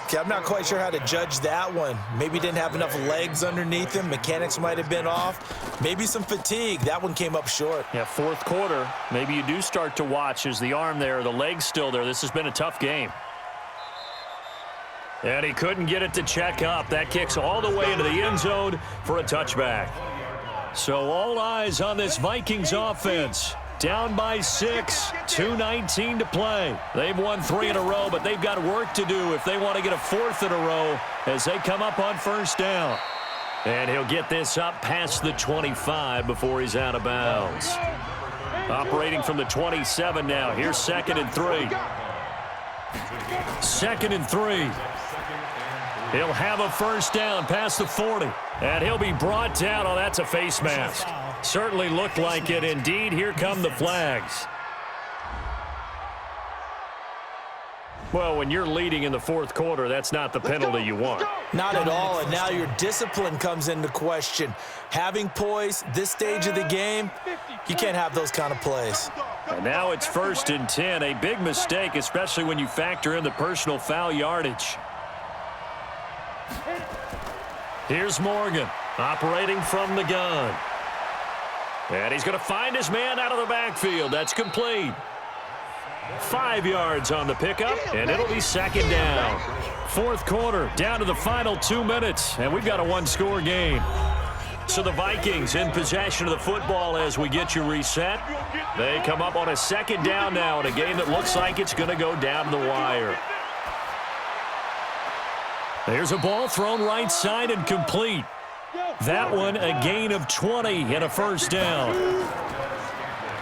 Okay, I'm not quite sure how to judge that one. Maybe didn't have enough legs underneath him. Mechanics might have been off. Maybe some fatigue. That one came up short. Yeah, fourth quarter. Maybe you do start to watch as the arm there, the leg's still there. This has been a tough game. And he couldn't get it to check up. That kicks all the way into the end zone for a touchback. So all eyes on this Vikings offense. Down by 6, 2:19 to play. They've won 3 in a row, but they've got work to do if they want to get a 4th in a row as they come up on first down. And he'll get this up past the 25 before he's out of bounds. Operating from the 27 now. Here's 2nd and 3. 2nd and 3. He'll have a first down past the 40. And he'll be brought down. Oh, that's a face mask. Certainly looked like it. Indeed, here come the flags. Well, when you're leading in the fourth quarter, that's not the penalty you want. Not at all, and now your discipline comes into question. Having poise this stage of the game, you can't have those kind of plays. And now it's 1st and 10. A big mistake, especially when you factor in the personal foul yardage. Here's Morgan, operating from the gun. And he's going to find his man out of the backfield. That's complete. 5 yards on the pickup, and it'll be 2nd down. Fourth quarter, down to the final 2 minutes, and we've got a one-score game. So the Vikings in possession of the football as we get you reset. They come up on a 2nd down now in a game that looks like it's going to go down the wire. There's a ball thrown right side and complete. That one a gain of 20 and a first down.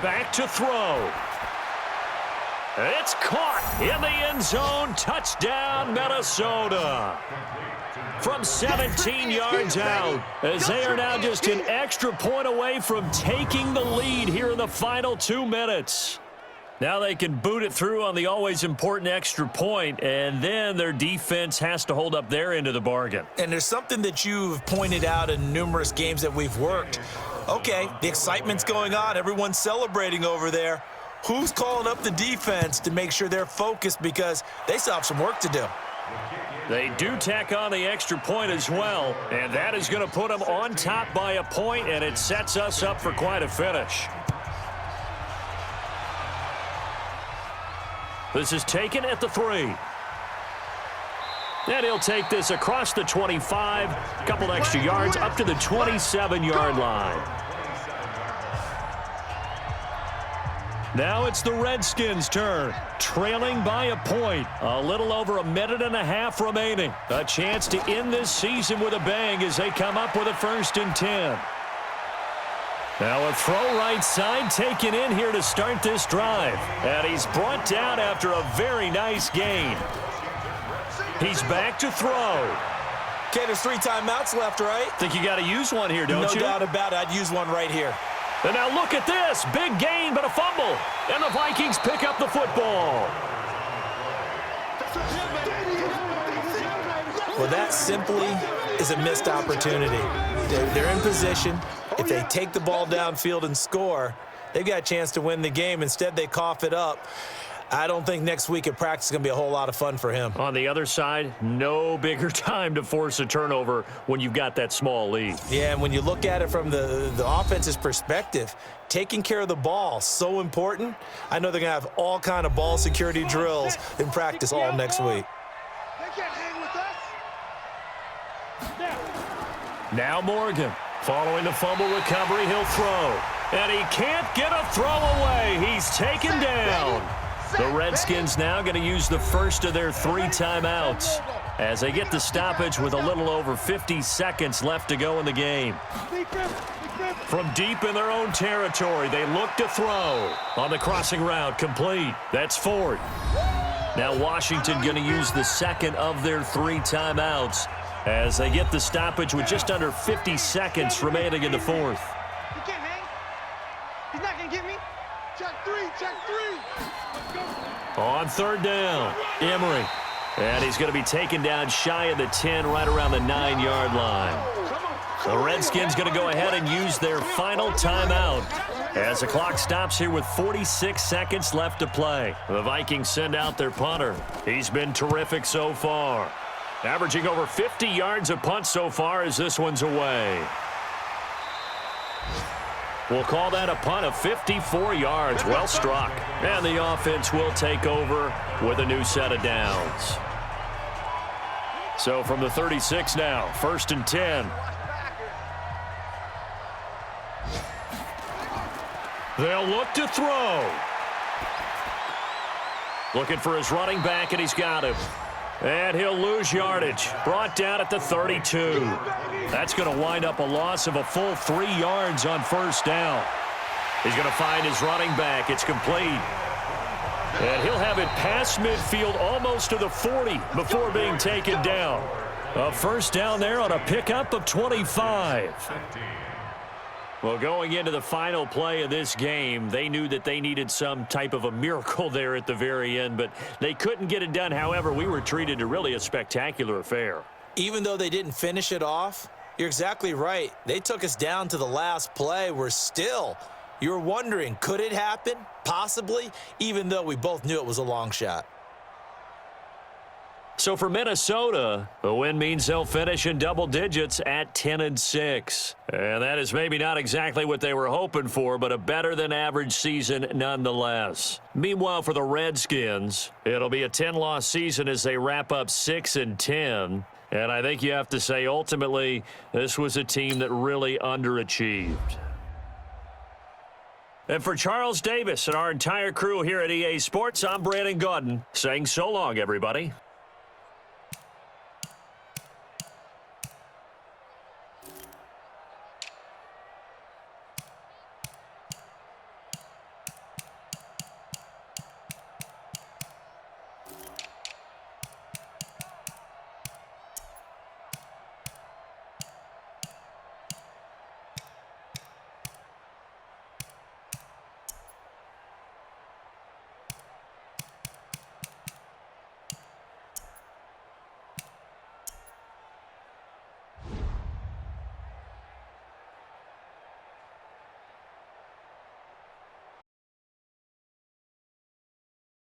Back to throw. It's caught in the end zone. Touchdown, Minnesota. From 17 yards out, as they are now just an extra point away from taking the lead here in the final 2 minutes. Now they can boot it through on the always important extra point, and then their defense has to hold up their end of the bargain. And there's something that you've pointed out in numerous games that we've worked. Okay, the excitement's going on. Everyone's celebrating over there. Who's calling up the defense to make sure they're focused because they still have some work to do? They do tack on the extra point as well, and that is going to put them on top by a point, and it sets us up for quite a finish. This is taken at the 3. And he'll take this across the 25, a couple extra yards up to the 27-yard line. Now it's the Redskins' turn, trailing by a point. A little over a minute and a half remaining. A chance to end this season with a bang as they come up with a 1st and 10. Now a throw right side taken in here to start this drive. And he's brought down after a very nice gain. He's back to throw. Okay, there's 3 timeouts left, right? Think you got to use one here, don't you? No doubt about it. I'd use one right here. And now look at this. Big gain, but a fumble. And the Vikings pick up the football. Well, that simply is a missed opportunity. They're in position. If they take the ball downfield and score, they've got a chance to win the game. Instead, they cough it up. I don't think next week at practice is going to be a whole lot of fun for him. On the other side, no bigger time to force a turnover when you've got that small lead. Yeah, and when you look at it from the offense's perspective, taking care of the ball, so important. I know they're going to have all kind of ball security drills in practice all next week. They can't hang with us. Now Morgan, following the fumble recovery, he'll throw. And he can't get a throw away. He's taken down. The Redskins now going to use the first of their 3 timeouts as they get the stoppage with a little over 50 seconds left to go in the game. From deep in their own territory, they look to throw. On the crossing route, complete. That's 4th. Now Washington going to use the second of their 3 timeouts as they get the stoppage with just under 50 seconds remaining in the 4th. He can't hang. He's not going to get me. Check 3, check 3. On 3rd down, Emery. And he's going to be taken down shy of the 10, right around the 9-yard line. The Redskins going to go ahead and use their final timeout as the clock stops here with 46 seconds left to play. The Vikings send out their punter. He's been terrific so far, averaging over 50 yards a punt so far as this one's away. We'll call that a punt of 54 yards. Well struck. And the offense will take over with a new set of downs. So from the 36 now, 1st and 10. They'll look to throw. Looking for his running back, and he's got him. And he'll lose yardage. Brought down at the 32. That's going to wind up a loss of a full 3 yards on 1st down. He's going to find his running back. It's complete. And he'll have it past midfield almost to the 40 before being taken down. A 1st down there on a pickup of 25. Well, going into the final play of this game, they knew that they needed some type of a miracle there at the very end, but they couldn't get it done. However, we were treated to really a spectacular affair. Even though they didn't finish it off, you're exactly right. They took us down to the last play. You were wondering, could it happen? Possibly, even though we both knew it was a long shot. So for Minnesota, the win means they'll finish in double digits at 10-6. And that is maybe not exactly what they were hoping for, but a better than average season nonetheless. Meanwhile, for the Redskins, it'll be a 10-loss season as they wrap up 6-10. And I think you have to say, ultimately, this was a team that really underachieved. And for Charles Davis and our entire crew here at EA Sports, I'm Brandon Gaudin saying so long, everybody.